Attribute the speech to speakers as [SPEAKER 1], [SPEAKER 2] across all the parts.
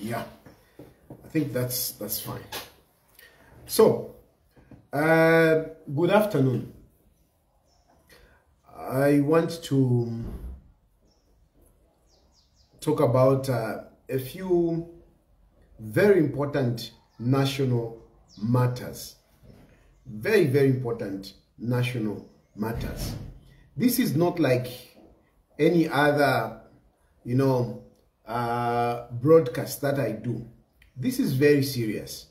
[SPEAKER 1] Yeah, I think that's fine. So, good afternoon. I want to talk about a few very important national matters. Very, very important national matters. This is not like any other, broadcast that I do. This is very serious.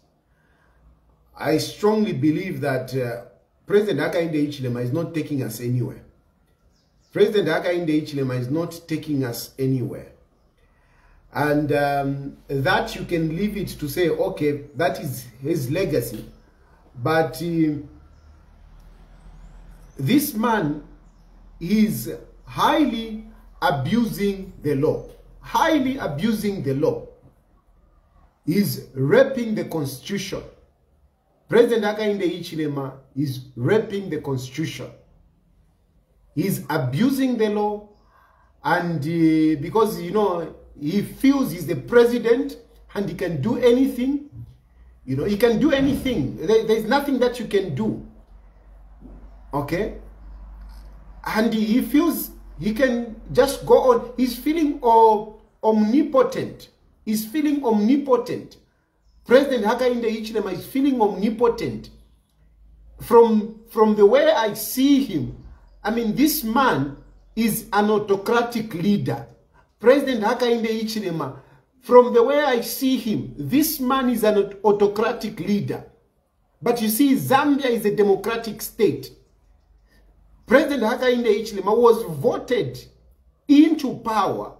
[SPEAKER 1] I strongly believe that President Hakainde Hichilema is not taking us anywhere. President Hakainde Hichilema is not taking us anywhere. And that you can leave it to say, okay, that is his legacy. But this man is highly abusing the law. Highly abusing the law. He's raping the constitution. President Hakainde Hichilema is raping the constitution. He's abusing the law, and because, he feels he's the president and he can do anything. He can do anything. There's nothing that you can do. Okay? And he feels he can just go on. He's feeling omnipotent. He's feeling omnipotent. President Hakainde Hichilema is feeling omnipotent. From the way I see him, I mean, this man is an autocratic leader. President Hakainde Hichilema, from the way I see him, this man is an autocratic leader. But you see, Zambia is a democratic state. President Hakainde Hichilema was voted into power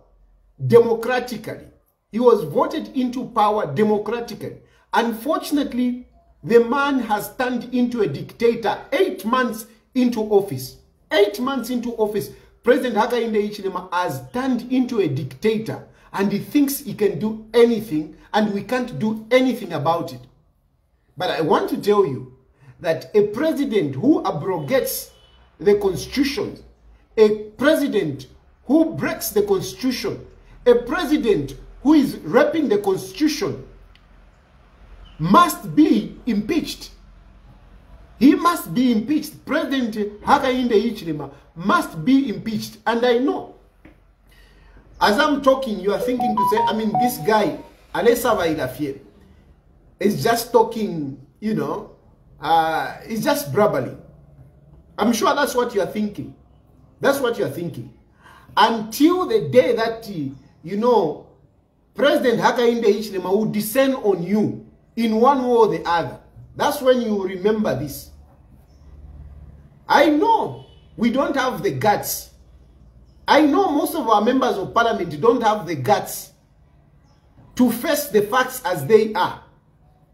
[SPEAKER 1] democratically. He was voted into power democratically. Unfortunately, the man has turned into a dictator 8 months into office. 8 months into office, President Hakainde Hichilema has turned into a dictator, and he thinks he can do anything, and we can't do anything about it. But I want to tell you that a president who abrogates the constitution, a president who breaks the constitution, a president who is raping the constitution must be impeached. He must be impeached. President Hakainde Hichilema must be impeached. And I know, as I'm talking, you are thinking to say, I mean, this guy, Alessa Vailafie, is just talking, he's just brabbling. I'm sure that's what you are thinking. That's what you are thinking. Until the day that, President Hakainde Hichilema will descend on you in one way or the other. That's when you remember this. I know we don't have the guts. I know most of our members of parliament don't have the guts to face the facts as they are.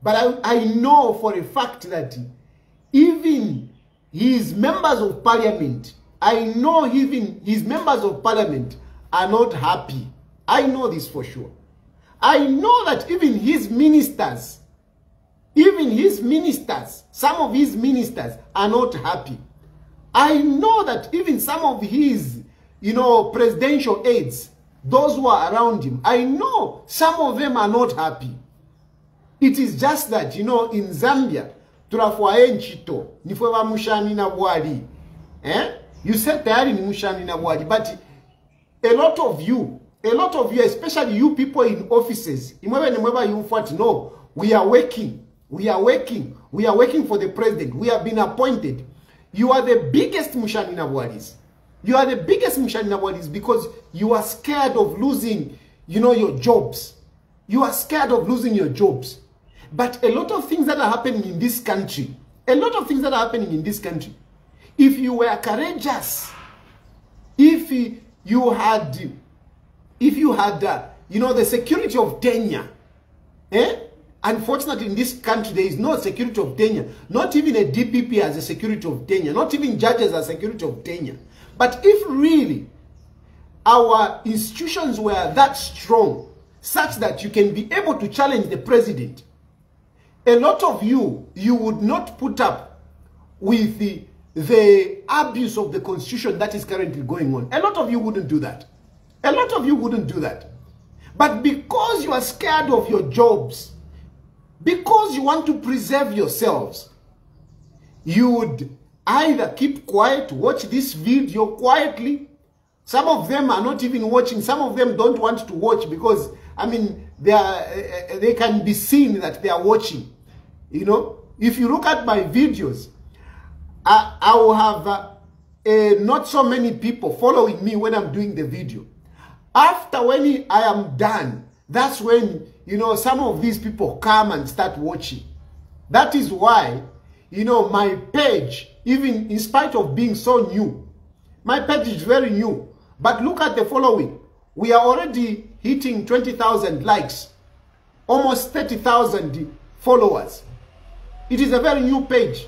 [SPEAKER 1] But I know for a fact that even his members of parliament, I know even his members of parliament are not happy. I know this for sure. I know that even his ministers, some of his ministers are not happy. I know that even some of his, presidential aides, those who are around him, I know some of them are not happy. It is just that, in Zambia, turafwaye nchito, nifwe wa mushani na bwali. You said tayari ni mushani na bwali, but a lot of you, especially you people in offices, no, we are working. We are working for the president. We have been appointed. You are the biggest Mushani Nabwadis. You are the biggest Mushani Nabwadis because you are scared of losing, your jobs. You are scared of losing your jobs. But a lot of things that are happening in this country, if you were courageous, if you had, the security of tenure, unfortunately, in this country, there is no security of tenure. Not even a DPP has a security of tenure. Not even judges have security of tenure. But if really our institutions were that strong, such that you can be able to challenge the president, a lot of you would not put up with the abuse of the constitution that is currently going on. A lot of you wouldn't do that. A lot of you wouldn't do that. But because you are scared of your jobs, because you want to preserve yourselves, you would either keep quiet, watch this video quietly. Some of them are not even watching. Some of them don't want to watch because, I mean, they can be seen that they are watching. You know, if you look at my videos, I will have not so many people following me when I'm doing the video. After when I am done, that's when, you know, some of these people come and start watching. That is why, you know, my page, even in spite of being so new, my page is very new. But look at the following. We are already hitting 20,000 likes, almost 30,000 followers. It is a very new page.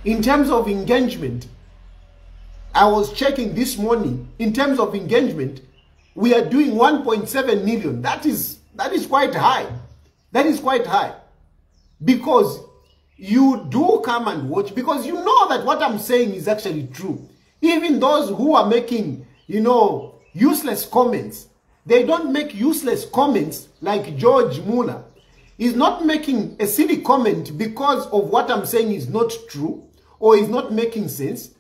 [SPEAKER 1] In terms of engagement, I was checking this morning, in terms of engagement, we are doing 1.7 million. That is quite high. That is quite high. Because you do come and watch, because you know that what I'm saying is actually true. Even those who are making, you know, useless comments, they don't make useless comments like George Muller. He's not making a silly comment because of what I'm saying is not true or is not making sense.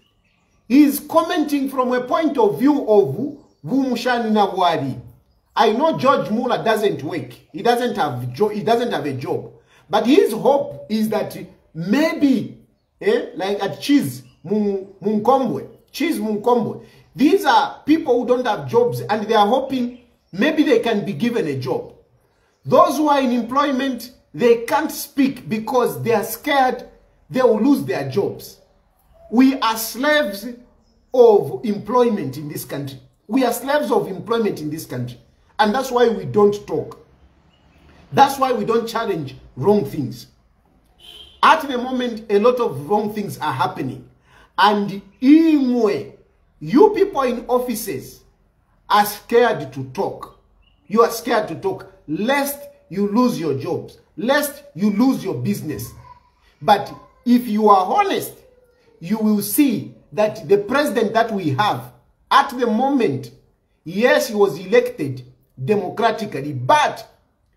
[SPEAKER 1] He's commenting from a point of view of I know George Muller doesn't work. He doesn't have a job. But his hope is that maybe, like at Cheese Munkombwe, these are people who don't have jobs and they are hoping maybe they can be given a job. Those who are in employment, they can't speak because they are scared they will lose their jobs. We are slaves of employment in this country. We are slaves of employment in this country. And that's why we don't talk. That's why we don't challenge wrong things. At the moment, a lot of wrong things are happening. And you people in offices are scared to talk. You are scared to talk, lest you lose your jobs, lest you lose your business. But if you are honest, you will see that the president that we have at the moment, yes, he was elected democratically, but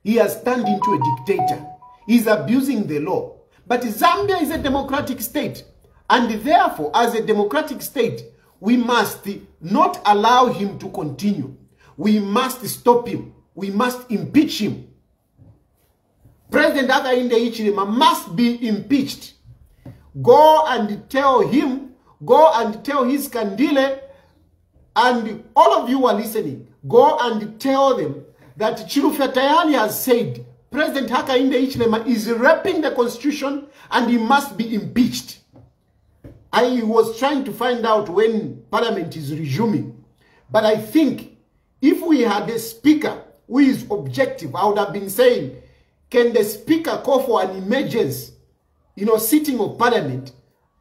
[SPEAKER 1] he has turned into a dictator. He's abusing the law. But Zambia is a democratic state. And therefore, as a democratic state, we must not allow him to continue. We must stop him. We must impeach him. President Hichilema must be impeached. Go and tell him, go and tell his Kandile, and all of you are listening, go and tell them that Chilufya Tayali has said President Hichilema is raping the constitution and he must be impeached. I was trying to find out when Parliament is resuming. But I think if we had a speaker who is objective, I would have been saying, can the speaker call for an emergency, sitting of Parliament,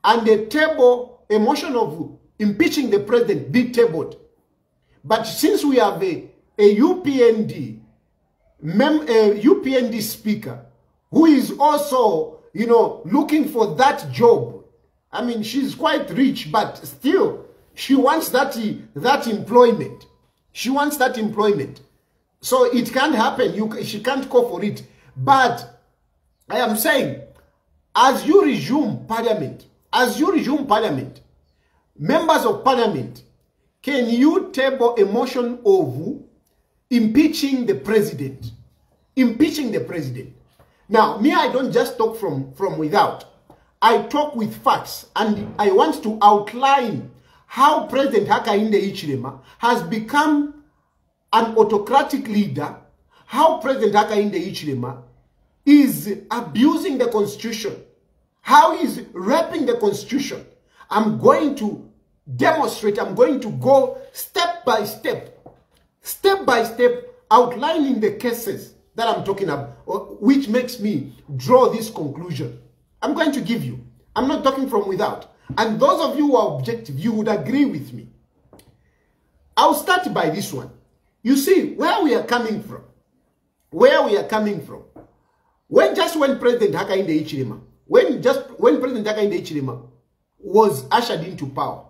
[SPEAKER 1] and a motion of impeaching the president be tabled? But since we have a UPND speaker who is also, looking for that job. I mean, she's quite rich, but still, she wants that employment. She wants that employment. So it can't happen. She can't call for it. But I am saying, as you resume Parliament, members of Parliament, can you table a motion of impeaching the president? Impeaching the president. Now, me, I don't just talk from without. I talk with facts, and I want to outline how President Hakainde Hichilema has become an autocratic leader, how President Hakainde Hichilema is abusing the constitution, how he's raping the constitution. I'm going to demonstrate, I'm going to go step by step, outlining the cases that I'm talking about, which makes me draw this conclusion. I'm going to give you. I'm not talking from without. And those of you who are objective, you would agree with me. I'll start by this one. You see, where we are coming from. When President Hakainde Hichilema, when President Hakainde Hichilema was ushered into power,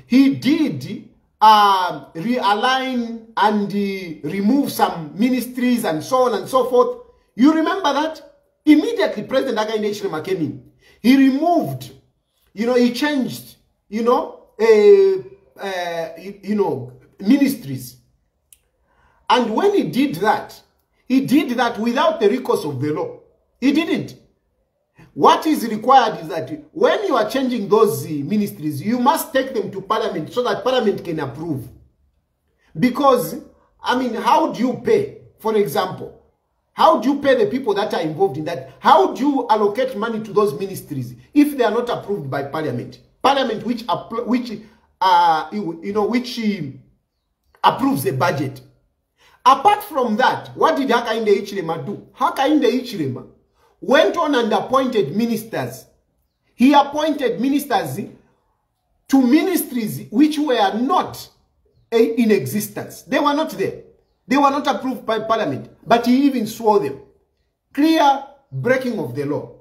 [SPEAKER 1] he did realign and remove some ministries and so on and so forth. You remember that? Immediately, President Hakainde Hichilema came in. He removed, he changed, ministries. And when he did that without the recourse of the law. He didn't. What is required is that when you are changing those ministries, you must take them to Parliament so that Parliament can approve. Because, how do you pay, for example? How do you pay the people that are involved in that? How do you allocate money to those ministries if they are not approved by Parliament? Parliament which approves the budget. Apart from that, what did Hakainde Hichilema do? Hakainde Hichilema went on and appointed ministers. He appointed ministers to ministries which were not in existence. They were not there. They were not approved by Parliament. But he even swore them. Clear breaking of the law.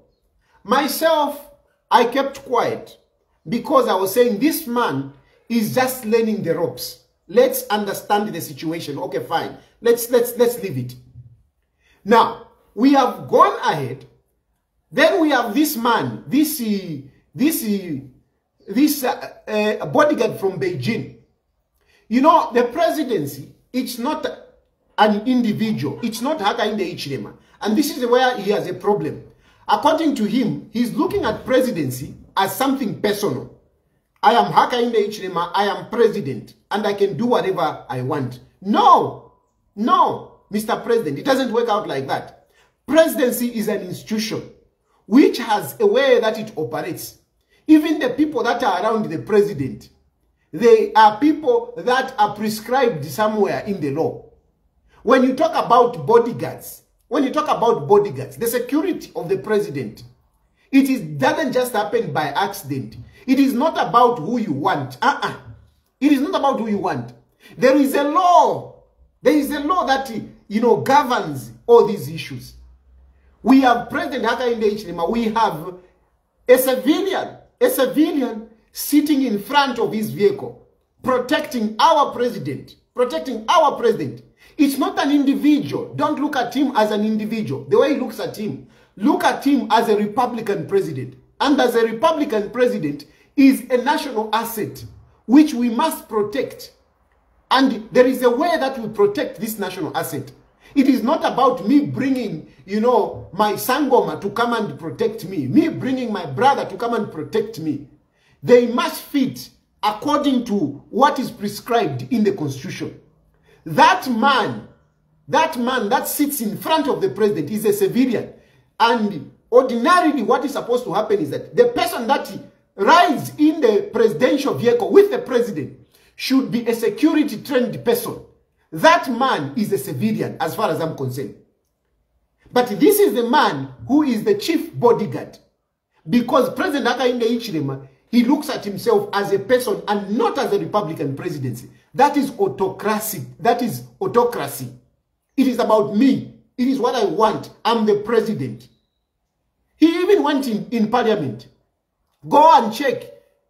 [SPEAKER 1] Myself, I kept quiet because I was saying this man is just learning the ropes. Let's understand the situation. Okay, fine. Let's leave it. Now, we have gone ahead. Then we have this man, this bodyguard from Beijing. The presidency, it's not an individual. It's not Hakainde Hichilema. And this is where he has a problem. According to him, he's looking at presidency as something personal. I am Hakainde Hichilema, I am president, and I can do whatever I want. No, Mr. President, it doesn't work out like that. Presidency is an institution which has a way that it operates. Even the people that are around the president, they are people that are prescribed somewhere in the law. When you talk about bodyguards, the security of the president, doesn't just happen by accident. It is not about who you want. It is not about who you want. There is a law. There is a law that, governs all these issues. We have President Hakainde Hichilema. We have a civilian sitting in front of his vehicle, protecting our president. It's not an individual. Don't look at him as an individual. The way he looks at him, look at him as a Republican president. And as a Republican president is a national asset which we must protect. And there is a way that we protect this national asset. It is not about me bringing, my Sangoma to come and protect me. Me bringing my brother to come and protect me. They must fit according to what is prescribed in the Constitution. That man that sits in front of the president is a civilian. And ordinarily what is supposed to happen is that the person that rides in the presidential vehicle with the president should be a security trained person. That man is a civilian as far as I'm concerned. But this is the man who is the chief bodyguard. Because President Hakainde Hichilema, he looks at himself as a person and not as a Republican presidency. That is autocracy. That is autocracy. It is about me. It is what I want. I'm the president. He even went in Parliament. Go and check.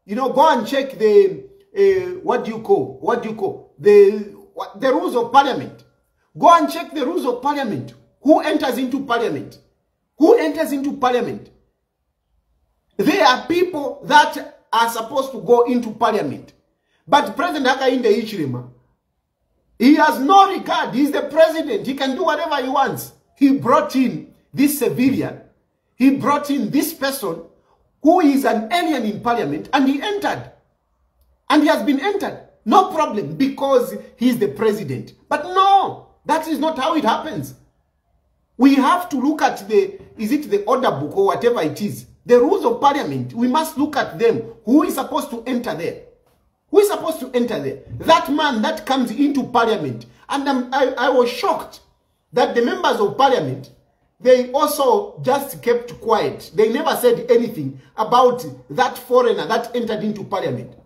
[SPEAKER 1] Go and check the the rules of Parliament. Go and check the rules of Parliament. Who enters into Parliament? Who enters into Parliament? There are people that are supposed to go into Parliament. But President Hakainde Hichilema, he has no regard. He's the president. He can do whatever he wants. He brought in this civilian. He brought in this person who is an alien in Parliament, and he entered. And he has been entered. No problem, because he's the president. But no, that is not how it happens. We have to look at is it the order book or whatever it is? The rules of Parliament, we must look at them. Who is supposed to enter there? Who is supposed to enter there? That man that comes into Parliament. And I was shocked that the members of Parliament, they also just kept quiet. They never said anything about that foreigner that entered into Parliament.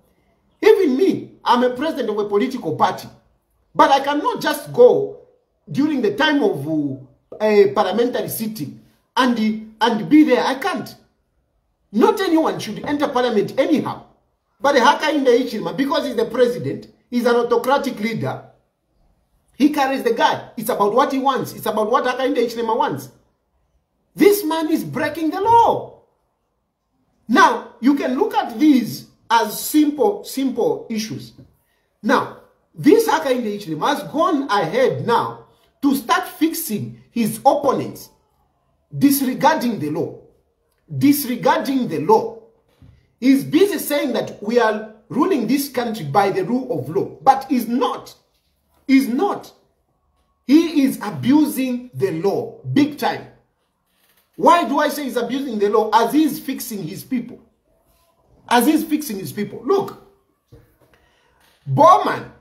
[SPEAKER 1] Even me, I'm a president of a political party. But I cannot just go during the time of a parliamentary sitting and be there. I can't. Not anyone should enter Parliament anyhow. But Hakainde Hichilema, because he's the president, is an autocratic leader. He carries the gun. It's about what he wants. It's about what Hakainde Hichilema wants. This man is breaking the law. Now, you can look at these as simple issues. Now, this Hakainde Hichilema has gone ahead now to start fixing his opponents, disregarding the law. Disregarding the law. He's busy saying that we are ruling this country by the rule of law, but he's not. He's not. He is abusing the law big time. Why do I say he's abusing the law? As he's fixing his people. As he's fixing his people. Look, Bowman,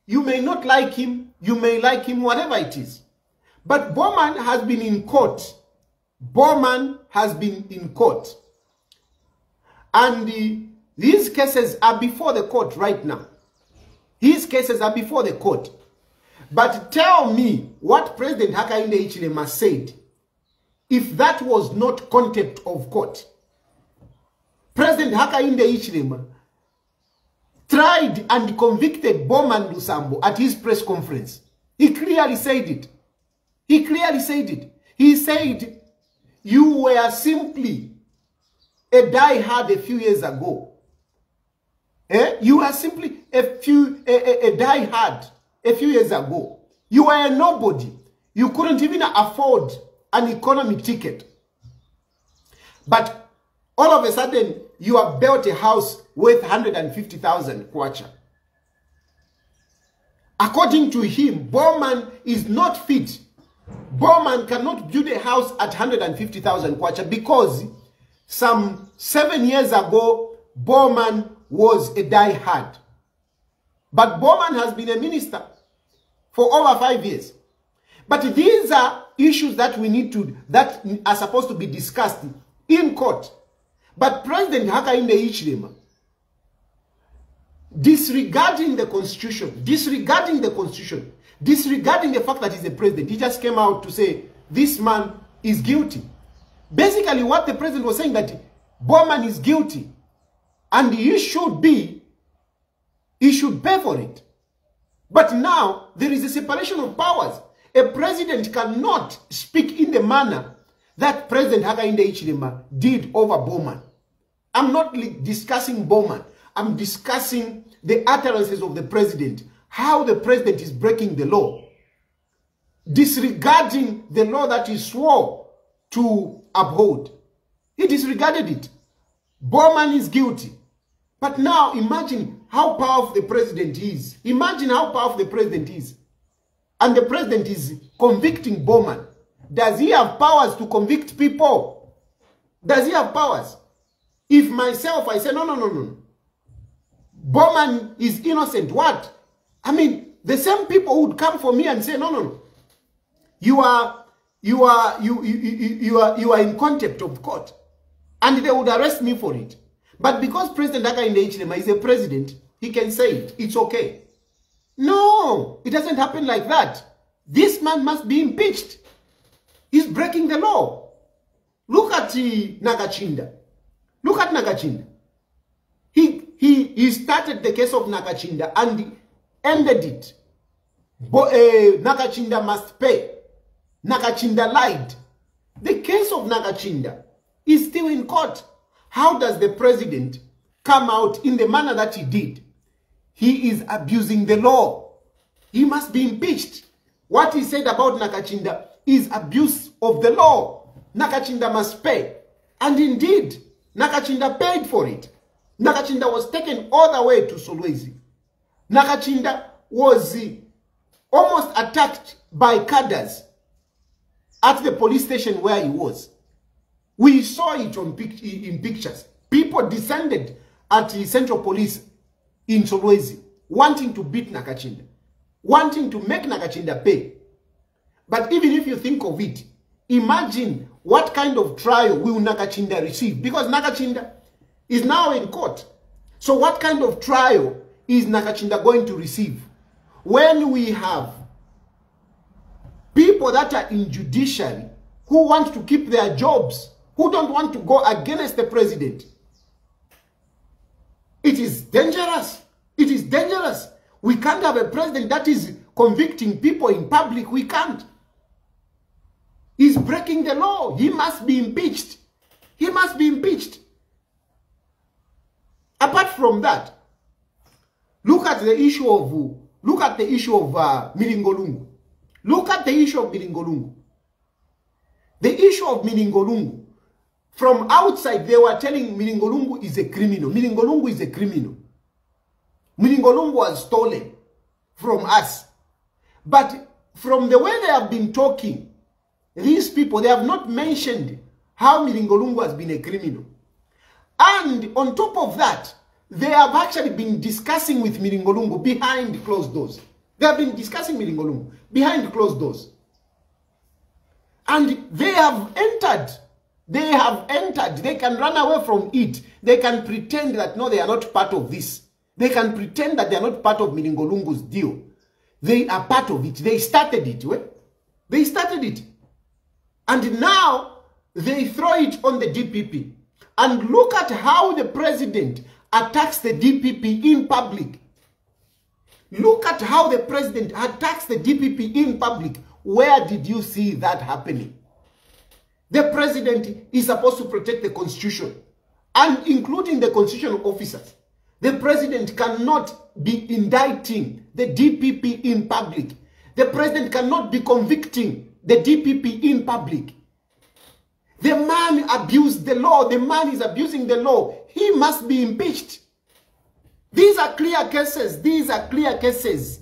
[SPEAKER 1] you may not like him, you may like him, whatever it is. But Bowman has been in court. Bowman has been in court. And these cases are before the court right now. His cases are before the court. But tell me what President Hakainde Hichilema said, if that was not contempt of court. President Hakainde Hichilema tried and convicted Bowman Lusambo at his press conference. He clearly said it. He clearly said it. He said, you were simply a diehard a few years ago. You were simply a diehard a few years ago. You were a nobody. You couldn't even afford an economy ticket. But all of a sudden, you have built a house worth 150,000 kwacha. According to him, Bowman is not fit. Bowman cannot build a house at 150,000 kwacha because some 7 years ago, Bowman was a diehard. But Bowman has been a minister for over 5 years. But these are issues that that are supposed to be discussed in court. But President Hakainde Hichilema, disregarding the constitution, disregarding the fact that he's a president, he just came out to say this man is guilty. Basically, what the president was saying, that Bowman is guilty and he should pay for it. But now there is a separation of powers. A president cannot speak in the manner that President Hakainde Hichilema did over Bowman. I'm not discussing Bowman. I'm discussing the utterances of the president. How the president is breaking the law. Disregarding the law that he swore to uphold. He disregarded it. Bowman is guilty. But now imagine how powerful the president is. Imagine how powerful the president is. And the president is convicting Bowman. Does he have powers to convict people? Does he have powers? If myself, I say, no. Bowman is innocent. What? I mean, the same people would come for me and say, no. You are in contempt of court. And they would arrest me for it. But because President Hakainde Hichilema is a president, he can say it. It's okay. No, it doesn't happen like that. This man must be impeached. He's breaking the law. Look at Nakachinda. Look at Nakachinda. He started the case of Nakachinda and ended it. Nakachinda must pay. Nakachinda lied. The case of Nakachinda is still in court. How does the president come out in the manner that he did? He is abusing the law. He must be impeached. What he said about Nakachinda is abuse of the law. Nakachinda must pay. And indeed, Nakachinda paid for it. Nakachinda was taken all the way to Solwezi. Nakachinda was almost attacked by cadres at the police station where he was. We saw it in pictures. People descended at the Central Police in Solwezi, wanting to beat Nakachinda, wanting to make Nakachinda pay. But even if you think of it, imagine what kind of trial will Nakachinda receive, because Nakachinda is now in court. So what kind of trial is Nakachinda going to receive when we have people that are in judiciary who want to keep their jobs, who don't want to go against the president? It is dangerous. It is dangerous. We can't have a president that is convicting people in public. We can't. He's breaking the law. He must be impeached. He must be impeached. Apart from that, look at the issue of Milingolungu. Look at the issue of Milingolungu. The issue of Milingolungu. From outside, they were telling Milingolungu is a criminal. Milingolungu is a criminal. Milingolungu was stolen from us. But from the way they have been talking, these people, they have not mentioned how Milingolungu has been a criminal. And on top of that, they have actually been discussing with Milingolungu behind closed doors. They have been discussing Milingolungu behind closed doors. And they have entered. They have entered. They can run away from it. They can pretend that, no, they are not part of this. They can pretend that they are not part of Milingolungu's deal. They are part of it. They started it. They started it. And now they throw it on the DPP. And look at how the president attacks the DPP in public. Look at how the president attacks the DPP in public. Where did you see that happening? The president is supposed to protect the constitution, and including the constitutional officers. The president cannot be indicting the DPP in public. The president cannot be convicting the DPP in public. The man abused the law. The man is abusing the law. He must be impeached. These are clear cases. These are clear cases.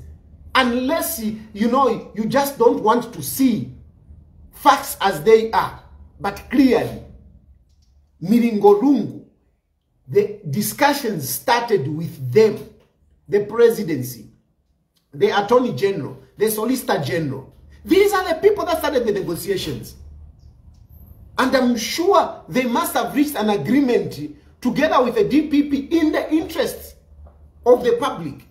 [SPEAKER 1] Unless, you just don't want to see facts as they are. But clearly, Milingolungu, the discussions started with them, the presidency, the attorney general, the solicitor general. These are the people that started the negotiations. And I'm sure they must have reached an agreement together with the DPP in the interests of the public.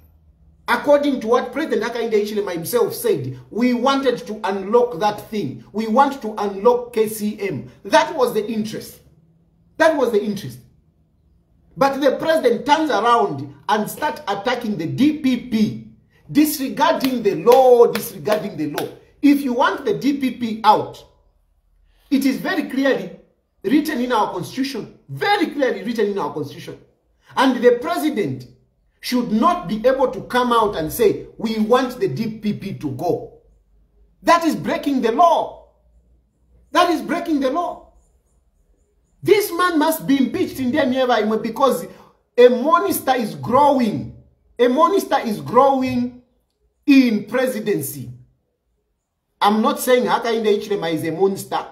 [SPEAKER 1] According to what President Hichilema himself said, we wanted to unlock that thing. We want to unlock KCM. That was the interest. That was the interest. But the president turns around and starts attacking the DPP, disregarding the law, disregarding the law. If you want the DPP out, it is very clearly written in our constitution. Very clearly written in our constitution. And the president should not be able to come out and say, we want the DPP to go. That is breaking the law. That is breaking the law. This man must be impeached in Denver because a monster is growing. A monster is growing in presidency. I'm not saying Hakainde Hichilema is a monster.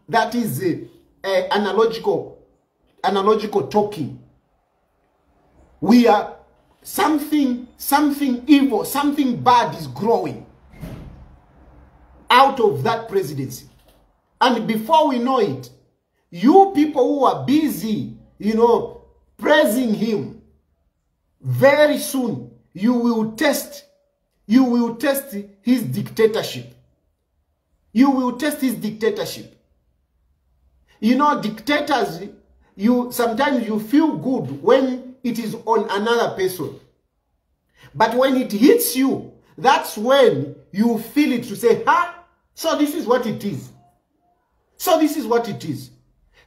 [SPEAKER 1] That is analogical talking. We are something evil, something bad is growing out of that presidency. And before we know it, you people who are busy, praising him, very soon you will test his dictatorship. You will test his dictatorship. Dictators, sometimes you feel good when it is on another person. But when it hits you, that's when you feel it to say, so this is what it is. So this is what it is.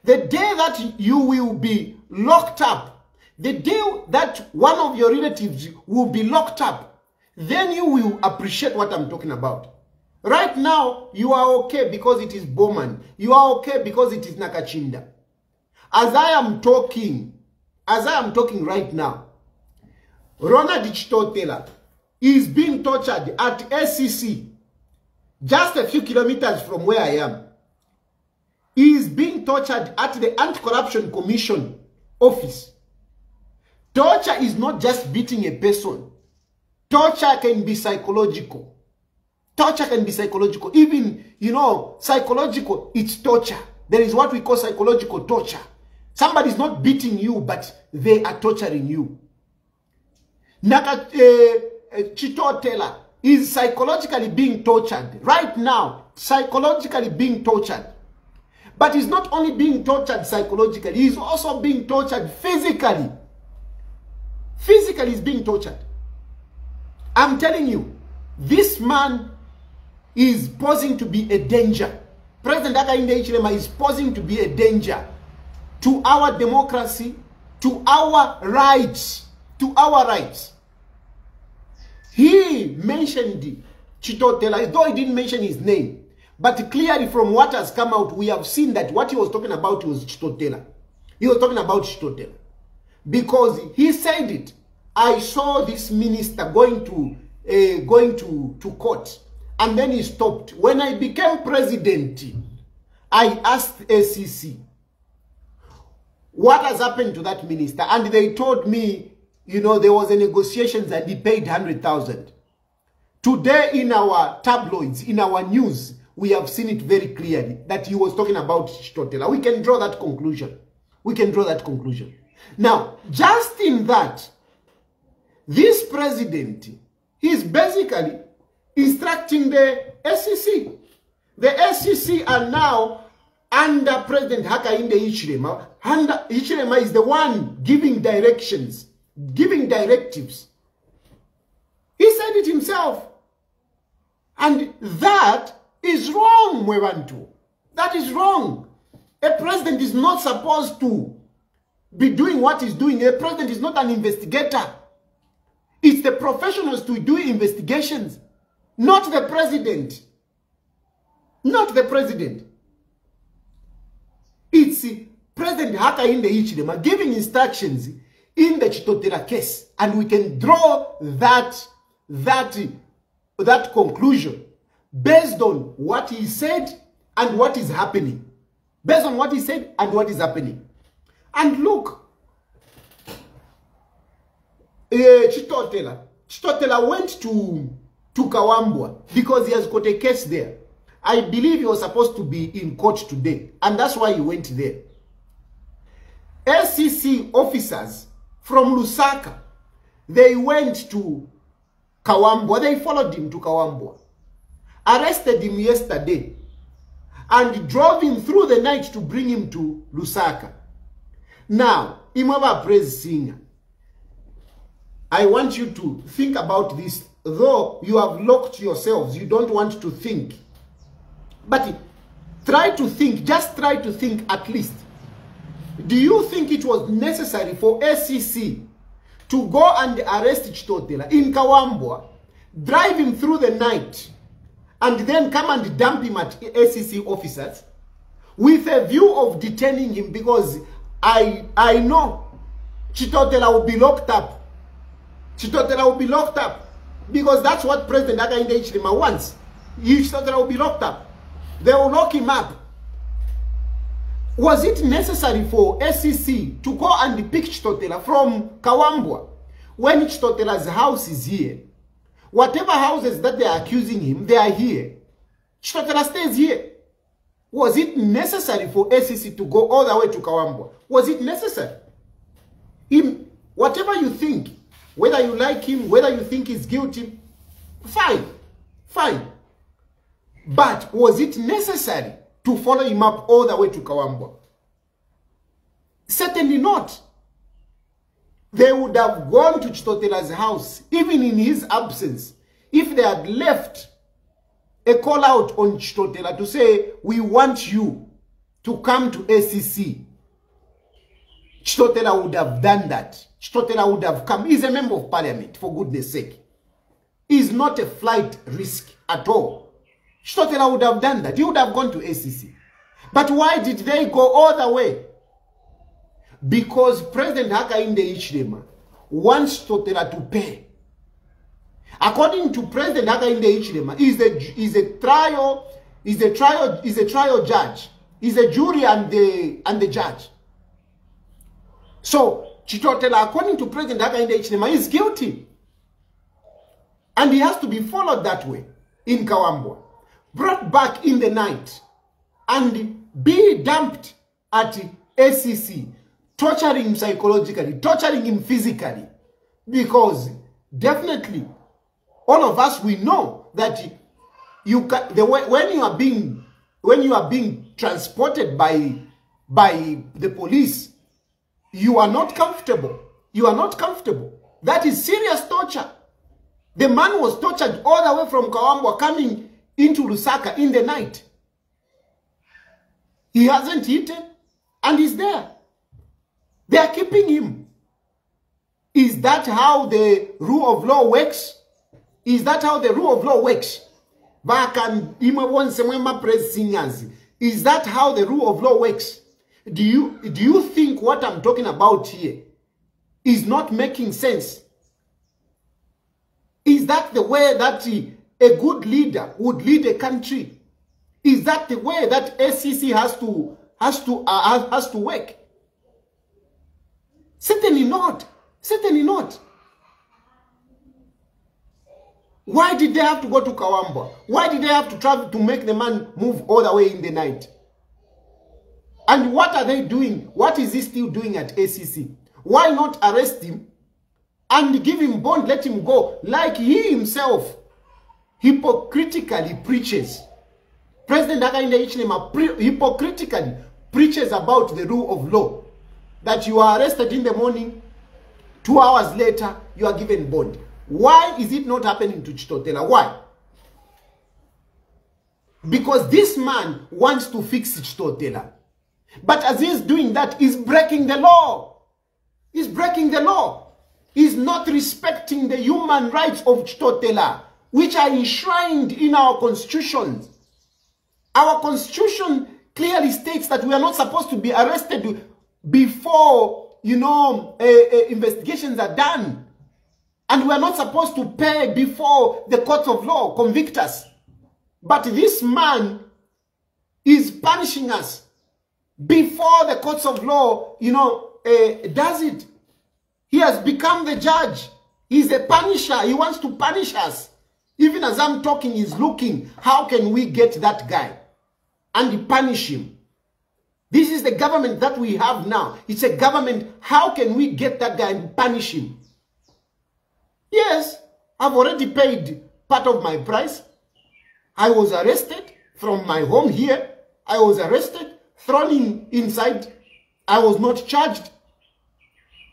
[SPEAKER 1] The day that you will be locked up, the day that one of your relatives will be locked up, then you will appreciate what I'm talking about. Right now, you are okay because it is Bowman. You are okay because it is Nakachinda. As I am talking right now, Ronald Hichilema is being tortured at SCC, just a few kilometers from where I am. He is being tortured at the Anti-Corruption Commission office. Torture is not just beating a person. Torture can be psychological. Torture can be psychological. Even, psychological, it's torture. There is what we call psychological torture. Somebody is not beating you, but they are torturing you. Chilufya Tayali is psychologically being tortured. Right now, psychologically being tortured. But he's not only being tortured psychologically, he's also being tortured physically. Physically, he's being tortured. I'm telling you, this man is posing to be a danger. President Hakainde Hichilema is posing to be a danger to our democracy, to our rights, He mentioned Chitotela, though he didn't mention his name. But clearly from what has come out, we have seen that what he was talking about was Chitotela. He was talking about Chitotela. Because he said it. I saw this minister going to court. And then he stopped. When I became president, I asked ACC, what has happened to that minister? And they told me, you know, there was a negotiations and he paid 100,000. Today in our tabloids, in our news, we have seen it very clearly that he was talking about Chitotela. We can draw that conclusion. Now, just in that, this president is basically instructing the SEC. The SEC are now under President Hakainde Hichilema. Hichilema is the one giving directions, giving directives. He said it himself. And that is wrong, Mwebantu. That is wrong. A president is not supposed to be doing what he's doing. A president is not an investigator. It's the professionals to do investigations, not the president. Not the president. It's President Hakainde Hichilema giving instructions in the Chitotela case. And we can draw that conclusion based on what he said and what is happening. Based on what he said and what is happening. And look, Chitotela went to Kawambwa because he has got a case there. I believe he was supposed to be in court today, and that's why he went there. SEC officers from Lusaka, they went to Kawambwa. They followed him to Kawambwa, arrested him yesterday, and drove him through the night to bring him to Lusaka. Now, Imaba praise singer, I want you to think about this. Though you have locked yourselves, you don't want to think. But try to think, just try to think at least. Do you think it was necessary for SEC to go and arrest Chitotela in Kawambwa, drive him through the night, and then come and dump him at SEC officers with a view of detaining him? Because I know Chitotela will be locked up. Chitotela will be locked up. Because that's what President Hakainde Hichilema wants. Chitotela will be locked up. They will lock him up. Was it necessary for SEC to go and pick Chitotela from Kawambwa when Chitotela's house is here? Whatever houses that they are accusing him, they are here. Chitotela stays here. Was it necessary for SEC to go all the way to Kawambwa? Was it necessary? Whatever you think, whether you like him, whether you think he's guilty, fine. But was it necessary to follow him up all the way to Kawambwa? Certainly not. They would have gone to Chitotela's house, even in his absence, if they had left a call out on Chitotela to say, we want you to come to SEC. Chitotela would have done that. Chitotela would have come. He's a member of parliament, for goodness sake. He's not a flight risk at all. Chitotela would have done that. He would have gone to SEC. But why did they go all the way? Because President Hakainde Hichilema wants Chitotela to pay. According to President Hakainde Hichilema, he's a trial judge. He's a jury and the judge. So Chitotela, according to President Hakainde Hichilema, is guilty. And he has to be followed that way in Kawambwa. Brought back in the night and be dumped at SEC, torturing him psychologically, torturing him physically. Because definitely, all of us, we know that when you are being transported by the police, you are not comfortable. You are not comfortable. That is serious torture. The man was tortured all the way from Kawambwa coming into Lusaka in the night. He hasn't eaten and he's there. They are keeping him. Is that how the rule of law works? Is that how the rule of law works? Is that how the rule of law works? Do you think what I'm talking about here is not making sense? Is that the way that a good leader would lead a country? Is that the way that SCC has to work? Certainly not. Certainly not. Why did they have to go to Kawambwa? Why did they have to travel to make the man move all the way in the night? And what are they doing? What is he still doing at ACC? Why not arrest him and give him bond, let him go, like he himself hypocritically preaches? President Hichilema hypocritically preaches about the rule of law. That you are arrested in the morning, 2 hours later, you are given bond. Why is it not happening to Chitotela? Why? Because this man wants to fix Chitotela. But as he is doing that, he's breaking the law. He's breaking the law. He's not respecting the human rights of Chitotela, which are enshrined in our constitution. Our constitution clearly states that we are not supposed to be arrested before, investigations are done. And we are not supposed to pay before the court of law convict us. But this man is punishing us before the courts of law, does it. He has become the judge. He's a punisher. He wants to punish us. Even as I'm talking, he's looking, how can we get that guy and punish him? This is the government that we have now. It's a government. How can we get that guy and punish him? Yes, I've already paid part of my price. I was arrested from my home here. I was arrested, thrown inside. I was not charged.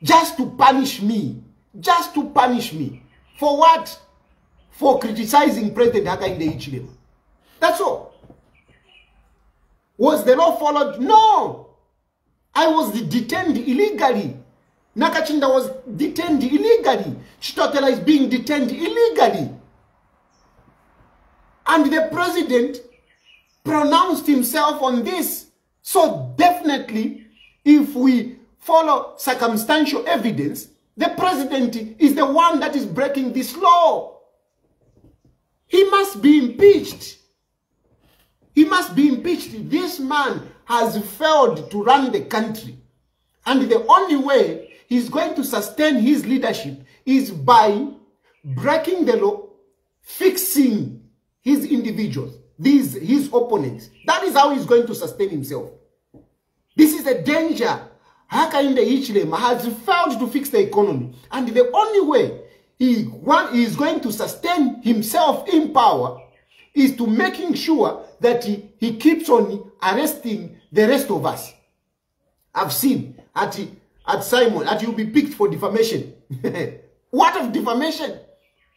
[SPEAKER 1] Just to punish me. Just to punish me. For what? For criticizing President Hakainde Hichilema. That's all. Was the law followed? No. I was detained illegally. Nakachinda was detained illegally. Chitotela is being detained illegally. And the president pronounced himself on this. So definitely, if we follow circumstantial evidence, the president is the one that is breaking this law. He must be impeached. He must be impeached. This man has failed to run the country. And the only way he's going to sustain his leadership is by breaking the law, fixing his individuals, his opponents. That is how he's going to sustain himself. This is the danger. Hakainde Hichilema has failed to fix the economy. And the only way he is going to sustain himself in power is to making sure that he keeps on arresting the rest of us. I've seen at Simon that you'll be picked for defamation. What of defamation?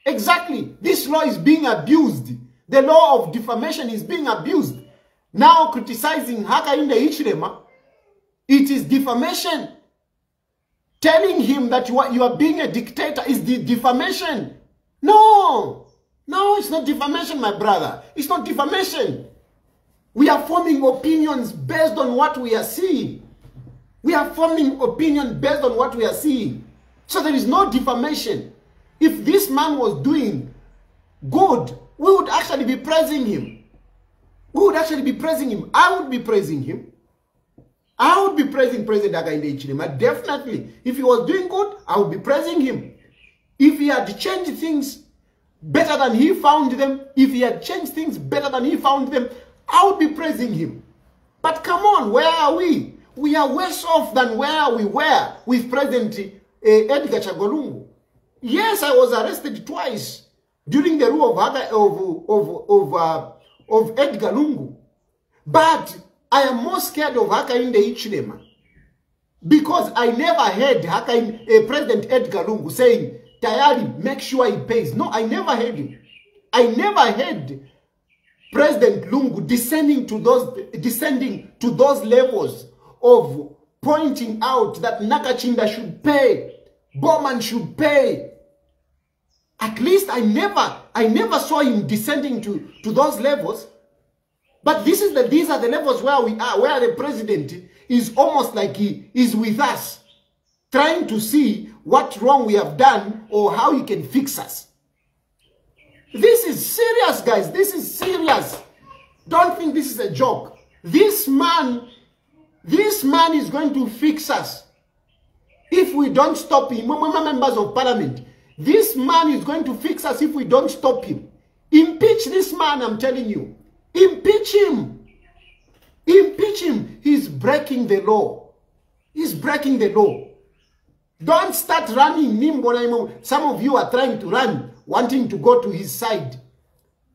[SPEAKER 1] Exactly. This law is being abused. The law of defamation is being abused. Now criticizing Hakainde Hichilema, it is defamation. Telling him that you are being a dictator is the defamation. No. No, it's not defamation, my brother. It's not defamation. We are forming opinions based on what we are seeing. We are forming opinion based on what we are seeing. So there is no defamation. If this man was doing good, we would actually be praising him. We would actually be praising him. I would be praising him. I would be praising President Hakainde Hichilema. Definitely. If he was doing good, I would be praising him. If he had changed things better than he found them, if he had changed things better than he found them, I would be praising him. But come on, where are we? We are worse off than where we were with President Edgar Chagolungu. Yes, I was arrested twice during the rule of Edgar Lungu. But I am more scared of Hakainde Hichilema because I never heard President Edgar Lungu saying, Tayali, make sure he pays. No, I never heard him. I never heard President Lungu descending to those levels of pointing out that Nakachinda should pay, Bowman should pay. At least I never saw him descending to those levels. But these are the levels where we are, where the president is almost like he is with us, trying to see what wrong we have done or how he can fix us. This is serious, guys. This is serious. Don't think this is a joke. This man is going to fix us if we don't stop him. Members of parliament, this man is going to fix us if we don't stop him. Impeach this man, I'm telling you. Impeach him. Impeach him. He's breaking the law. He's breaking the law. Don't start running. Some of you are trying to run, wanting to go to his side,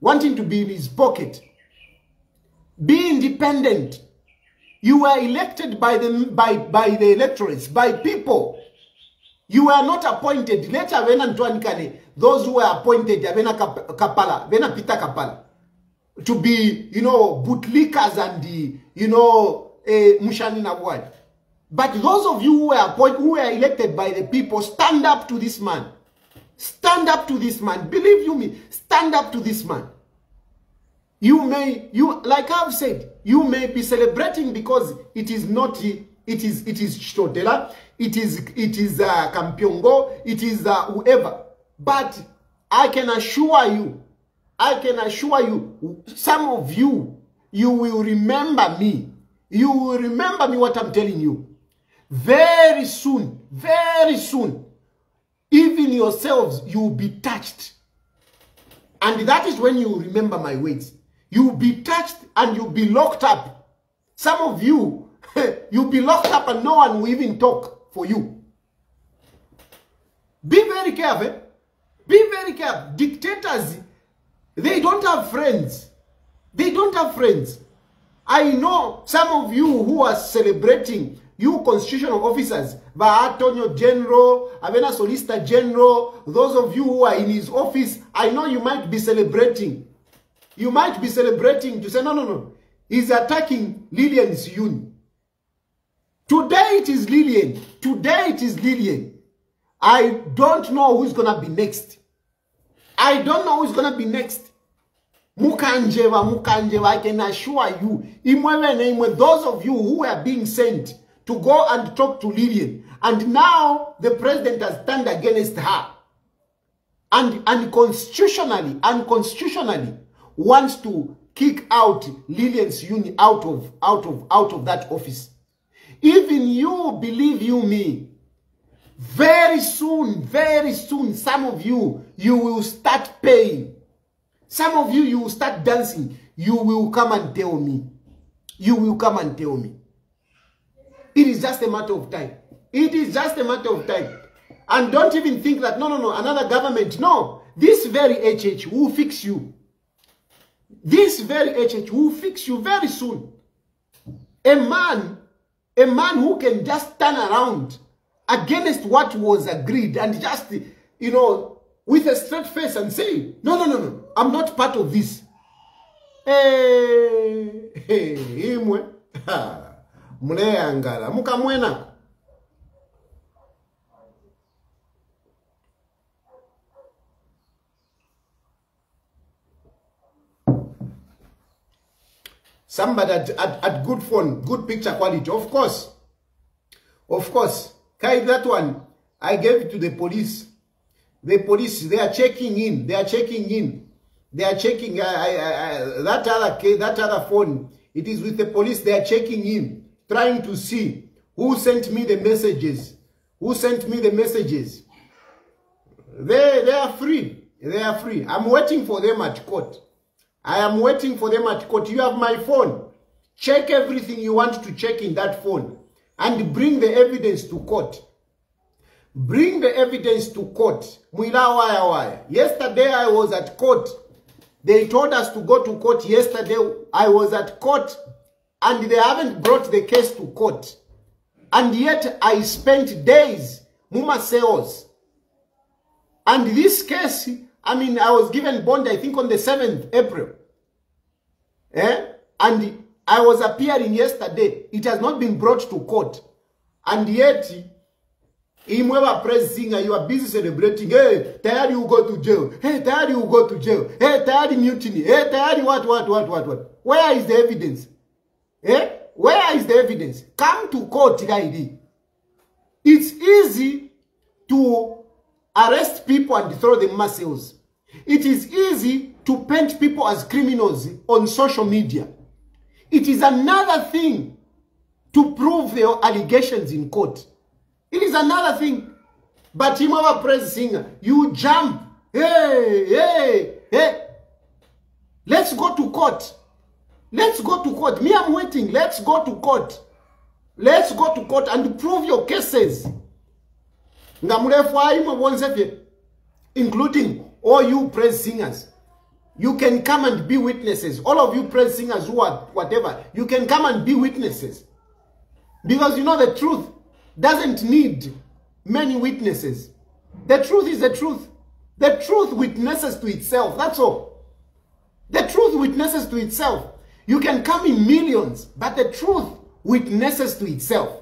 [SPEAKER 1] wanting to be in his pocket. Be independent. You were elected by the electorates, by people. You were not appointed. Later, those who were appointed, Pita Kapala, to be, bootlickers and Mushani Nawad. But those of you who were elected by the people, stand up to this man. Stand up to this man. Believe you me, stand up to this man. Like I've said, you may be celebrating because it is not, it is Chitotela, it is Kampiongo, it is whoever. But I can assure you, some of you, you will remember me. You will remember me what I'm telling you. Very soon, even yourselves, you will be touched. And that is when you will remember my words. You will be touched and you'll be locked up. Some of you, you'll be locked up and no one will even talk for you. Be very careful. Be very careful. Dictators, they don't have friends. They don't have friends. I know some of you who are celebrating, you constitutional officers, Antonio General, Avena Solicitor General, those of you who are in his office, I know you might be celebrating. You might be celebrating to say, no. He's attacking Lillian Siyuni. Today it is Lillian. Today it is Lillian. I don't know who's going to be next. I don't know who's going to be next. Mukanjeva, I can assure you, those of you who are being sent to go and talk to Lillian, and now the president has turned against her, and constitutionally, wants to kick out Lillian Siyuni out of that office. Even you, believe you me, very soon, some of you, you will start paying. Some of you, you will start dancing. You will come and tell me. You will come and tell me. It is just a matter of time. It is just a matter of time. And don't even think that, no, another government. No, this very HH will fix you. This very HH will fix you very soon. A man who can just turn around against what was agreed and just, with a straight face and say, no, I'm not part of this. Imwe. Muleangala. Mukamwena. Somebody at good phone, good picture quality. Of course. Kai, that one, I gave it to the police. The police, they are checking in. They are checking that other phone. It is with the police. They are checking in, trying to see who sent me the messages. They are free. I'm waiting for them at court. You have my phone. Check everything you want to check in that phone and bring the evidence to court. Yesterday I was at court. They told us to go to court yesterday. I was at court and they haven't brought the case to court. And yet I spent days, Muma Seos. And this case, I mean, I was given bond, I think, on the 7th April. And I was appearing yesterday. It has not been brought to court. And yet, Imwewa press singer, you are busy celebrating. Hey, Tayali will go to jail. Hey, Tayali will go to jail. Hey, Tayali mutiny. Hey, Tayali what? Where is the evidence? Where is the evidence? Come to court, Gaidi. It's easy to arrest people and throw them muscles. It is easy to paint people as criminals on social media. It is another thing to prove their allegations in court. It is another thing. But him our praise singer, you jump. Hey. Let's go to court. Let's go to court. Me, I'm waiting. Let's go to court. Let's go to court and prove your cases. Including all you praise singers. You can come and be witnesses. All of you praise singers who are whatever, you can come and be witnesses. Because you know the truth doesn't need many witnesses. The truth is the truth. The truth witnesses to itself. That's all. The truth witnesses to itself. You can come in millions, but the truth witnesses to itself.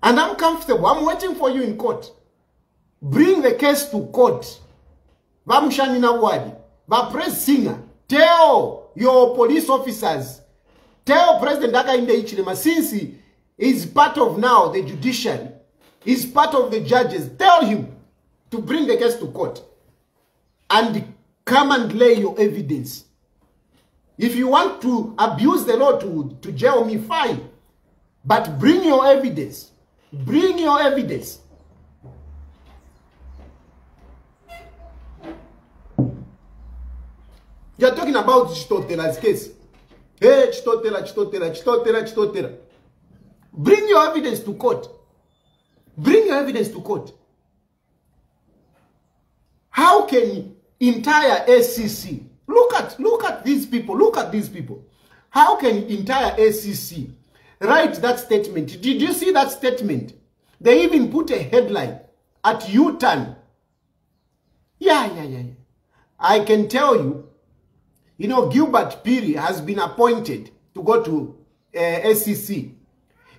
[SPEAKER 1] And I'm comfortable. I'm waiting for you in court. Bring the case to court. Vamshanina wadi. But press singer, tell your police officers, tell President Daka in the Hichilema, since he is part of now the judiciary, is part of the judges, tell him to bring the case to court and come and lay your evidence. If you want to abuse the law to jail me, fine. But bring your evidence. Bring your evidence. You're talking about Chitotela's case. Hey, Chitotela. Bring your evidence to court. Bring your evidence to court. How can entire SCC, look at these people, look at these people. How can entire SCC write that statement? Did you see that statement? They even put a headline at U-turn. Yeah. I can tell you, you know, Gilbert Piri has been appointed to go to SCC.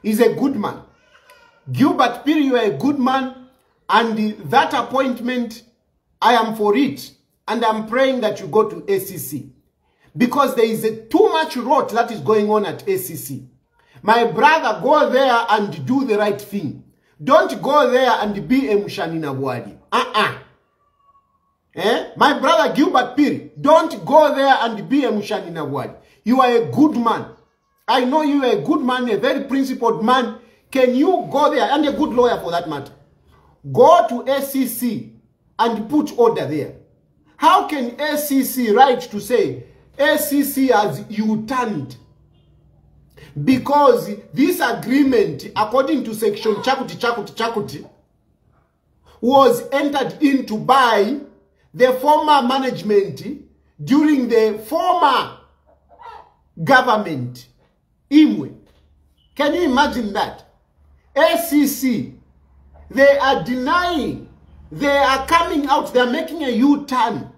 [SPEAKER 1] He's a good man. Gilbert Piri, you are a good man. And that appointment, I am for it. And I'm praying that you go to SCC. Because there is too much rot that is going on at SCC. My brother, go there and do the right thing. Don't go there and be a Mushanina Wadi. My brother Gilbert Piri, don't go there and be a Mushanina Wadi. You are a good man. I know you are a good man, a very principled man. Can you go there, and a good lawyer for that matter? Go to SCC and put order there. How can SCC write to say SCC has U-turned? Because this agreement, according to section Chakuti, was entered into by the former management during the former government. Imwe. Can you imagine that? SCC, they are denying, they are coming out, they are making a U-turn.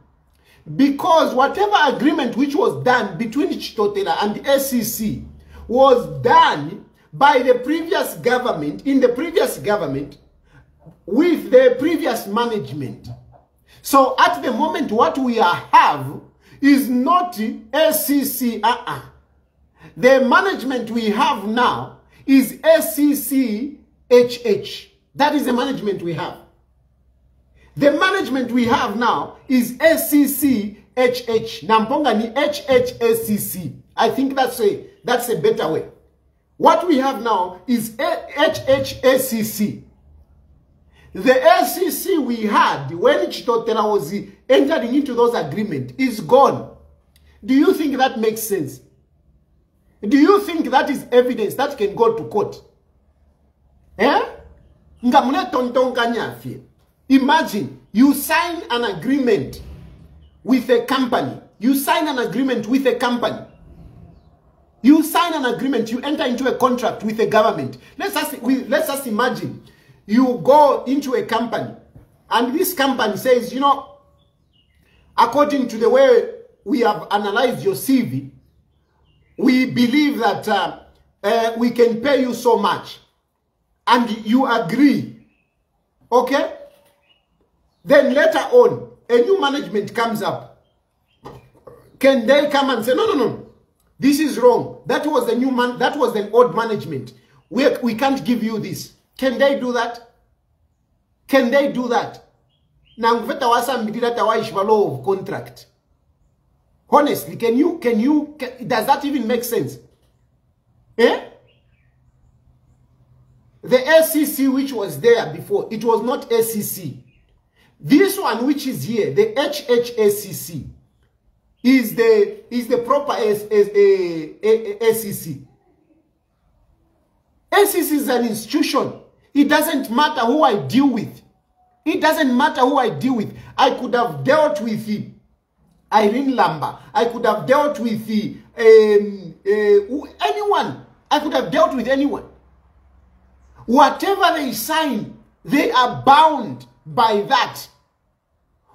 [SPEAKER 1] Because whatever agreement which was done between Chitotela and SCC was done by the previous government, in the previous government, with the previous management. So at the moment, what we have is not SCC. The management we have now is SCC HH. That is the management we have. The management we have now is SCC HH. Namponga ni HH SCC. I think that's a better way. What we have now is HH SCC. The SCC we had when Chitotela was entering into those agreements is gone. Do you think that makes sense? Do you think that is evidence that can go to court? Imagine you sign an agreement with a company. You sign an agreement with a company. You sign an agreement. You enter into a contract with a government. Let's just imagine you go into a company And this company says, you know, according to the way we have analyzed your CV, we believe that we can pay you so much. And you agree. Okay? Then later on, a new management comes up. Can they come and say, no, no, no, this is wrong. That was the new man, that was the old management. We can't give you this. Can they do that? Can they do that? Now, law of contract. Honestly, does that even make sense? Eh? The SCC which was there before, it was not SCC. This one which is here, the HHSCC, is the proper SCC. SCC is an institution. It doesn't matter who I deal with. It doesn't matter who I deal with. I could have dealt with Irene Lamba. I could have dealt with anyone. I could have dealt with anyone. Whatever they sign, they are bound by that.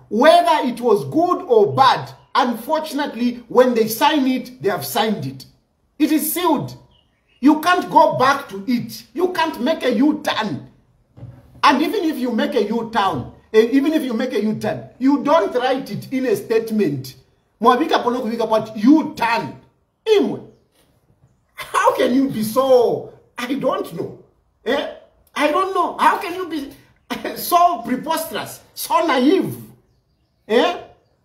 [SPEAKER 1] Whether it was good or bad, unfortunately, when they sign it, they have signed it. It is sealed. You can't go back to it. You can't make a U-turn. And even if you make a U-turn, you don't write it in a statement. U-turn. How can you be so, I don't know. Eh? I don't know. How can you be so preposterous, so naive? Eh?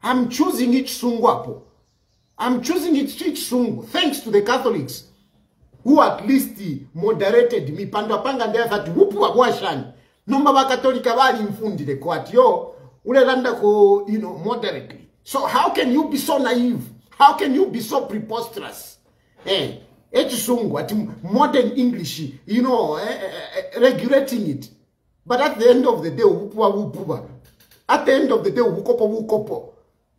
[SPEAKER 1] I'm choosing each sungu. I'm choosing each sungu, thanks to the Catholics, who at least moderated me. Pandapanga ndefati wupu wabwashani. Nomba ba Katolika bali mfundile kwati yo ulelanda ko, you know, moderately. So how can you be so naive? How can you be so preposterous? Eh? Modern English, you know, regulating it. But at the end of the day, at the end of the day,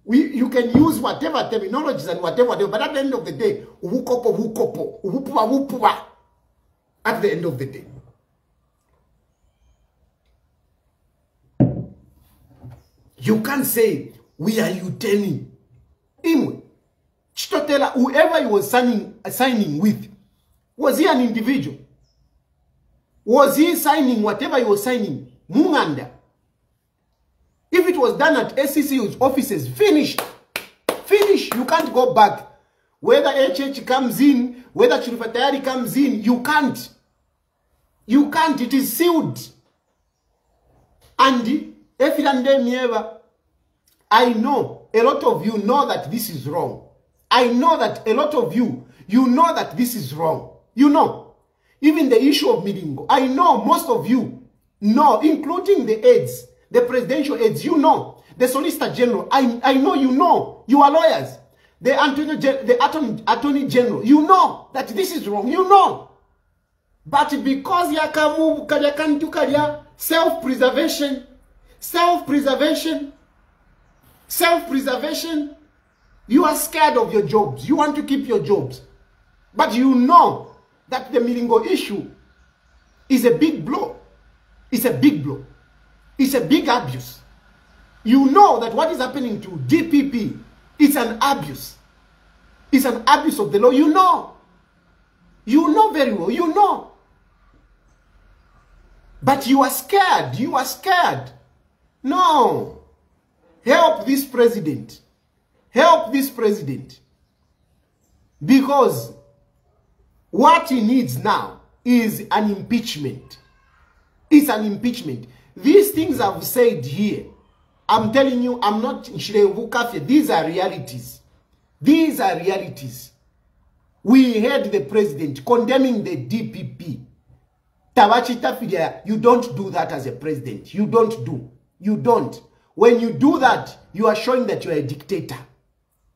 [SPEAKER 1] you can use whatever terminologies and whatever, but at the end of the day, at the end of the day. You can't say, we are U-turning. Chitotela, whoever he was signing with, was he an individual? Was he signing whatever he was signing? Munganda. If it was done at SCC's offices, finished. Finish. You can't go back. Whether HH comes in, whether Chilufya Tayali comes in, you can't. You can't. It is sealed. And I know a lot of you know that this is wrong. I know that a lot of you know that this is wrong. You know. Even the issue of Milingo. I know most of you know, including the aides, the presidential aides, you know. The Solicitor General, I know you know. You are lawyers. The Attorney General, you know that this is wrong. You know. But because self-preservation, you are scared of your jobs. You want to keep your jobs. But you know that the Milingo issue is a big blow. It's a big blow. It's a big abuse. You know that what is happening to DPP is an abuse. It's an abuse of the law. You know. You know very well. You know. But you are scared. You are scared. No. Help this president. Help this president. Because what he needs now is an impeachment. It's an impeachment. These things I've said here, I'm telling you, I'm not Shirevukafia. These are realities. These are realities. We heard the president condemning the DPP. Tawachita, you don't do that as a president. You don't do. You don't. When you do that, you are showing that you are a dictator.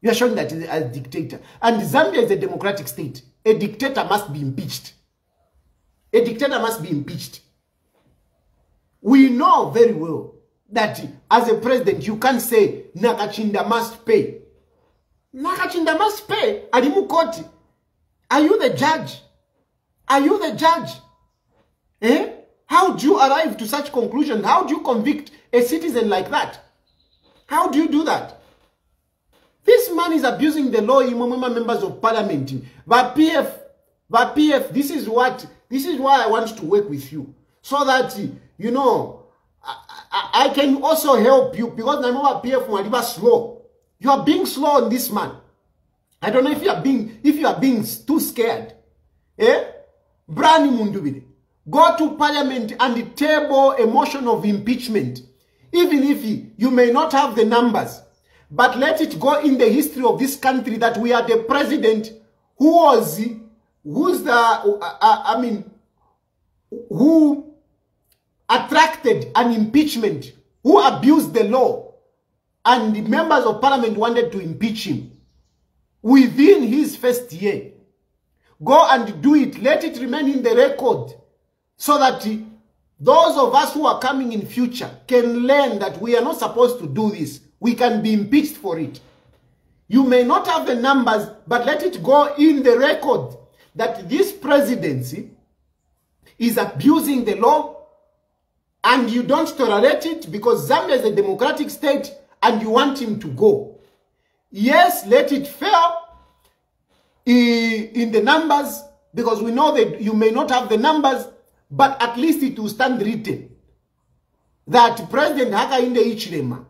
[SPEAKER 1] You are showing that you are a dictator. And Zambia is a democratic state. A dictator must be impeached. A dictator must be impeached. We know very well that as a president, you can't say Nakachinda must pay. Nakachinda must pay. Alimukoti. Are you the judge? Are you the judge? Eh? How do you arrive to such conclusion? How do you convict a citizen like that? How do you do that? This man is abusing the law. Members of parliament, PF, this is why I want to work with you, so that you know I can also help you, because I'm PF Mwaliba slow. You are being slow on this man. I don't know if you are being too scared. Brani Mundubide. Go to parliament and table a motion of impeachment. Even if you may not have the numbers, but let it go in the history of this country that we are the president who attracted an impeachment, who abused the law, and the members of parliament wanted to impeach him within his first year. Go and do it. Let it remain in the record, so that those of us who are coming in future can learn that we are not supposed to do this. We can be impeached for it. You may not have the numbers, but let it go in the record that this presidency is abusing the law, and you don't tolerate it because Zambia is a democratic state and you want him to go. Yes, let it fail in the numbers, because we know that you may not have the numbers, but at least it will stand written that President Hakainde Hichilema,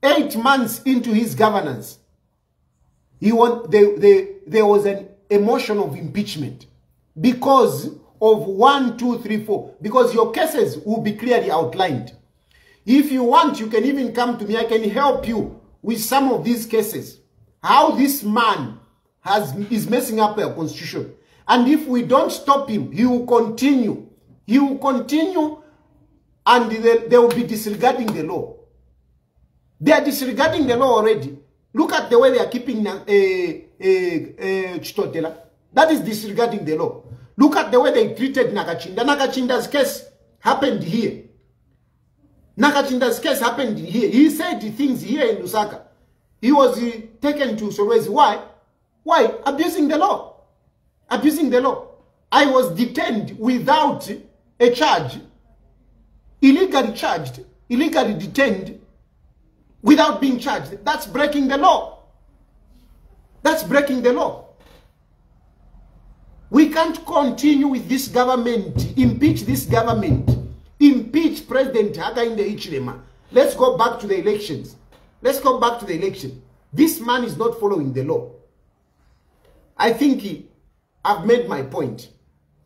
[SPEAKER 1] 8 months into his governance, there was an emotion of impeachment because of 1, 2, 3, 4. Because your cases will be clearly outlined. If you want, you can even come to me. I can help you with some of these cases. How this man is messing up our constitution. And if we don't stop him, he will continue. He will continue, and they will be disregarding the law. They are disregarding the law already. Look at the way they are keeping Chitotela. That is disregarding the law. Look at the way they treated Nakachinda. Nakachinda's case happened here. Nakachinda's case happened here. He said things here in Lusaka. He was taken to Solwezi. Why? Why? Abusing the law. Abusing the law. I was detained without a charge. Illegally charged. Illegally detained without being charged. That's breaking the law. That's breaking the law. We can't continue with this government. Impeach this government. Impeach President Hakainde Hichilema. Let's go back to the elections. Let's go back to the election. This man is not following the law. I think I've made my point.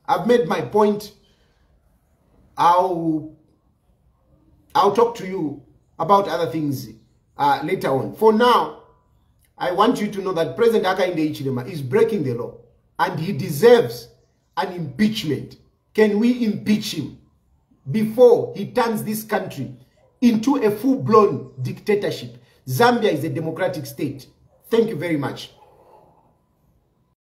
[SPEAKER 1] I've made my point. I'll talk to you about other things later on. For now, I want you to know that President Hakainde Hichilema is breaking the law, and he deserves an impeachment. Can we impeach him before he turns this country into a full-blown dictatorship? Zambia is a democratic state. Thank you very much.